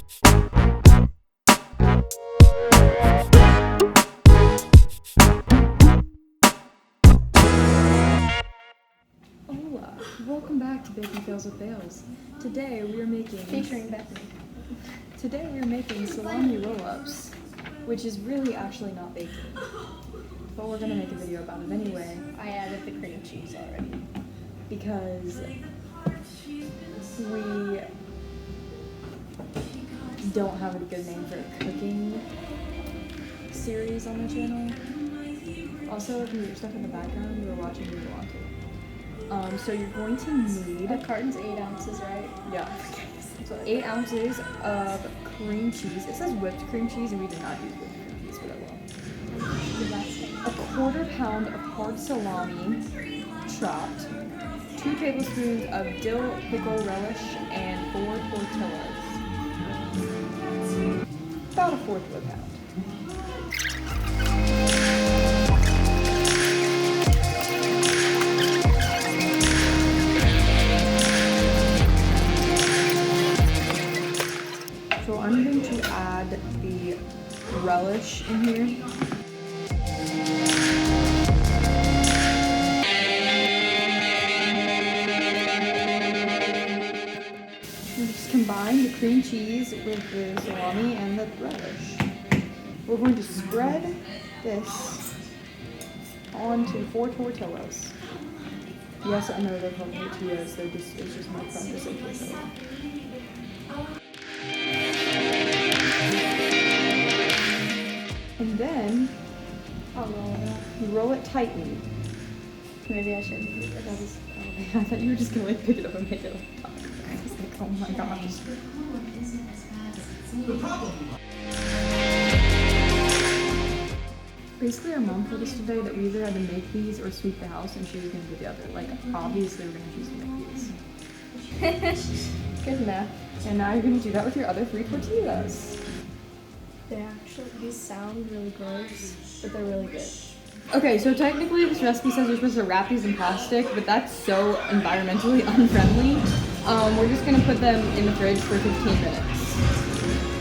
Hola, welcome back to Baking Fails with Fails. Today we are making salami roll-ups, which is really actually not baking, but we're gonna make a video about it anyway. I added the cream cheese already Because we don't have a good name for a cooking series on the channel. Also, if you hear stuff in the background, you're watching, you want to. So you're going to need... The carton's 8 ounces, right? Yeah. So 8 ounces of cream cheese. It says whipped cream cheese, and we did not use whipped cream cheese, but I will. A quarter pound of hard salami, chopped. 2 tablespoons of dill pickle relish, and 4 tortillas. About a fourth of a pound. So I'm going to add the relish in here. We just combine the cream cheese with the salami and the relish. We're going to spread this onto 4 tortillas. Yes, I know they're called tortillas. It's just my fun to say tortilla. And then I'll roll it up. you roll it tightly. Maybe I should. I thought you were just gonna like pick it up and make it like, I was like, oh my gosh. Basically, our mom told us today that we either had to make these or sweep the house, and she was gonna do the other. Like, obviously, we're gonna choose to make these. Good enough. And now you're gonna do that with your other 3 tortillas. These sound really gross, but they're really good. Okay, so technically this recipe says you're supposed to wrap these in plastic, but that's so environmentally unfriendly. We're just gonna put them in the fridge for 15 minutes.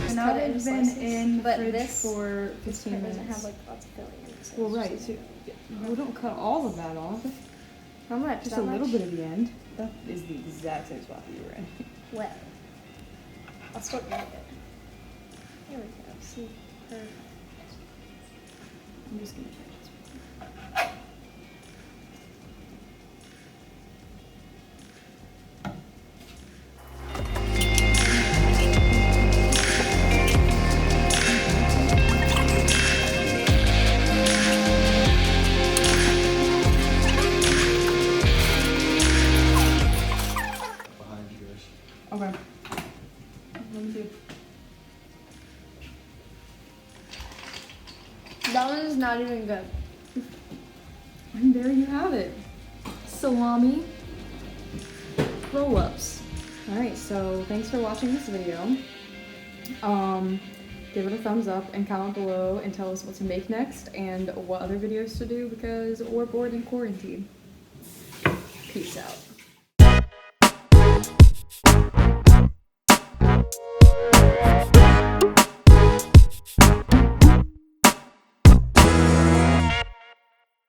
And now they've been in the fridge for 15 minutes. Doesn't have like lots of filling in it. Well, right. So we don't cut all of that off. How much? Just a little bit at the end. That is the exact same spot that you were in. Well, I'll still grab it. Here we go. See her. I'm just gonna try this. Okay. Let me do. That one is not even good. And there you have it. Salami roll-ups. Alright, so thanks for watching this video. Give it a thumbs up and comment below and tell us what to make next and what other videos to do because we're bored in quarantine. Peace out.